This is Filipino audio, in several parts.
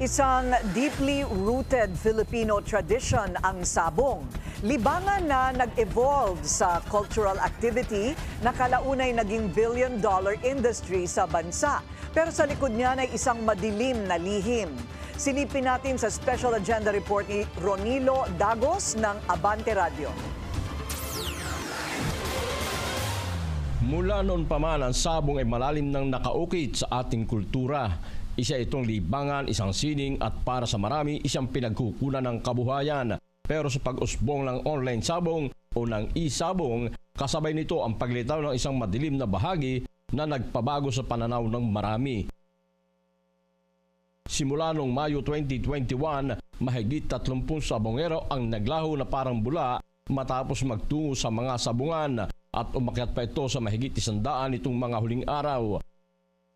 Isang deeply rooted Filipino tradition ang sabong. Libangan na nag-evolve sa cultural activity na kalaunay naging billion-dollar industry sa bansa. Pero sa likod niya ay isang madilim na lihim. Silipin natin sa special agenda report ni Ronilo Dagos ng Abante Radio. Mula noon pa man, ang sabong ay malalim nang nakaukit sa ating kultura. Isa itong libangan, isang sining at para sa marami, isang pinagkukunan ng kabuhayan. Pero sa pag-usbong ng online sabong o ng e-sabong, kasabay nito ang paglitaw ng isang madilim na bahagi na nagpabago sa pananaw ng marami. Simula noong Mayo 2021, mahigit 30 sabongero ang naglaho na parang bula matapos magtungo sa mga sabungan at umakyat pa ito sa mahigit 100 itong mga huling araw.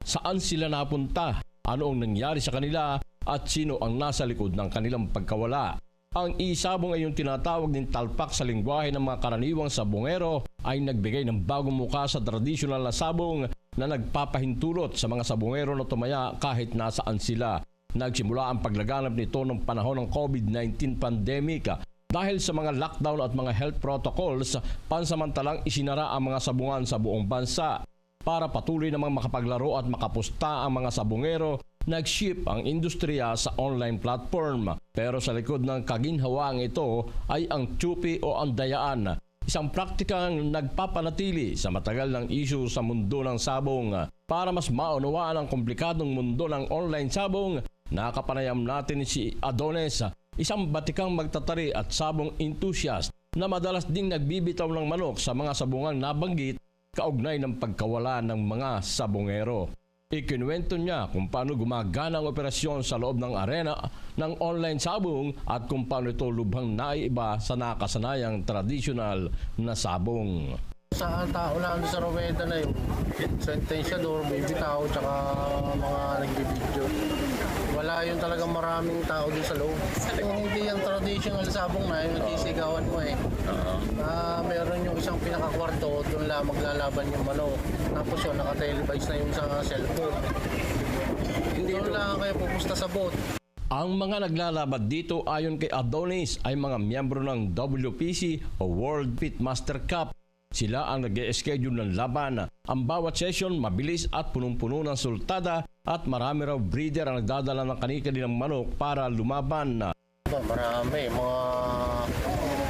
Saan sila napunta? Ano ang nangyari sa kanila at sino ang nasa likod ng kanilang pagkawala? Ang e-sabong ay yung tinatawag ng talpak sa lingwahe ng mga karaniwang sabongero ay nagbigay ng bagong muka sa tradisyonal na sabong na nagpapahintulot sa mga sabongero na tumaya kahit nasaan sila. Nagsimula ang paglaganap nito ng panahon ng COVID-19 pandemic. Dahil sa mga lockdown at mga health protocols, pansamantalang isinara ang mga sabungan sa buong bansa. Para patuloy namang makapaglaro at makapusta ang mga sabongero, nag-ship ang industriya sa online platform. Pero sa likod ng kaginhawaang ito ay ang tsupi o ang dayaan. Isang praktikang nagpapanatili sa matagal ng issue sa mundo ng sabong. Para mas maunawaan ang komplikadong mundo ng online sabong, nakapanayam natin si Adonis, isang batikang magtatari at sabong enthusiast na madalas ding nagbibitaw ng manok sa mga sabungang nabanggit kaugnay ng pagkawala ng mga sabongero. Ikinuwento niya kung paano gumagana ang operasyon sa loob ng arena ng online sabong at kung paano ito lubhang naiiba sa nakasanayang tradisyonal na sabong. Sa tao lang sa Roweda na yung sentensyador, bibitaw, tsaka mga nagbibideo. Wala yung talagang maraming tao din sa loob. Hindi yung traditional sabong na yung nagsisigawan mo eh. Meron yung isang pinakakwarto, doon lang maglalaban yung manok. Tapos yun, naka-televise na yung sa cellphone. Hindi doon lang kayo pupusta sa boat. Ang mga naglalabad dito ayon kay Adonis ay mga miyembro ng WPC o World Pitmaster Cup. Sila ang nag-e-schedule ng laban. Ang bawat session mabilis at punong-puno ng sultada at marami raw breeder ang nagdadala ng kanilang manok para lumaban. Marami, mga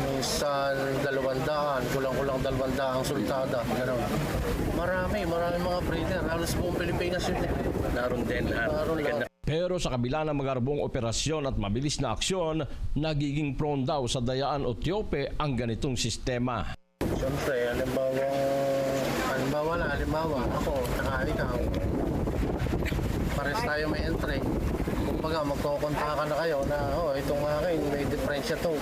minsan 200, kulang-kulang 200 sultada. Ganun. Marami mga breeder. Halos buong Pilipinas yun. Naroon din lahat. Pero sa kabila ng magarbong operasyon at mabilis na aksyon, nagiging prone daw sa dayaan o tiope ang ganitong sistema. Siyempre, halimbawa, ako, saka ikaw. Pares tayo may entry. Kumbaga, magkukontakan na kayo na, itong akin, may diferensya to.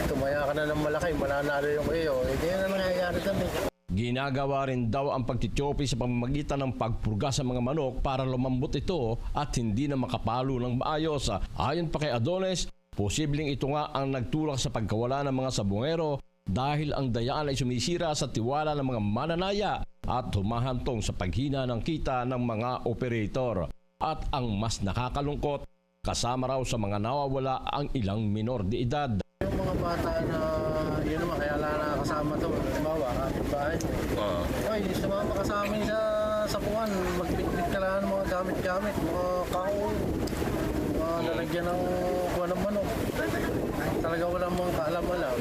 Tumaya ka na ng malaki, mananalo yung iyo. Hindi na nangyayari kami. Ginagawa rin daw ang pagtityopi sa pamamagitan ng pagpurga sa mga manok para lumambot ito at hindi na makapalo ng maayos. Ayon pa kay Adonis, posibleng ito nga ang nagtulak sa pagkawala ng mga sabongero dahil ang dayaan ay sumisira sa tiwala ng mga mananaya at humahantong sa paghina ng kita ng mga operator. At ang mas nakakalungkot, kasama raw sa mga nawawala ang ilang minor de edad. Yung mga bata na yun naman kaya nakakasama to, halimbawa, kapitbahay mo. Oy, sumama ka sa amin sa sapuan, magbitbit ka lang ng mga gamit-gamit, mga kahon, mga lalagyan ng kuha ng manok. Talaga walang mga kaalam-alam.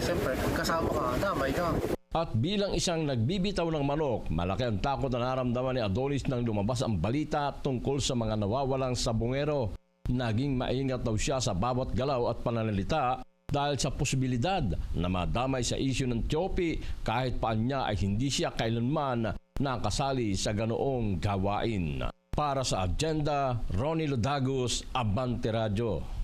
Siyempre, kasama ka, damay ka. At bilang isang nagbibitaw ng manok, malaki ang takot na naramdaman ni Adonis nang lumabas ang balita tungkol sa mga nawawalang sabongero. Naging maingat daw siya sa bawat galaw at pananalita dahil sa posibilidad na madamay sa isyu ng tiopi kahit paan niya ay hindi siya kailanman nakasali sa ganoong gawain. Para sa agenda, Ronilo Dagos, Abante Radio.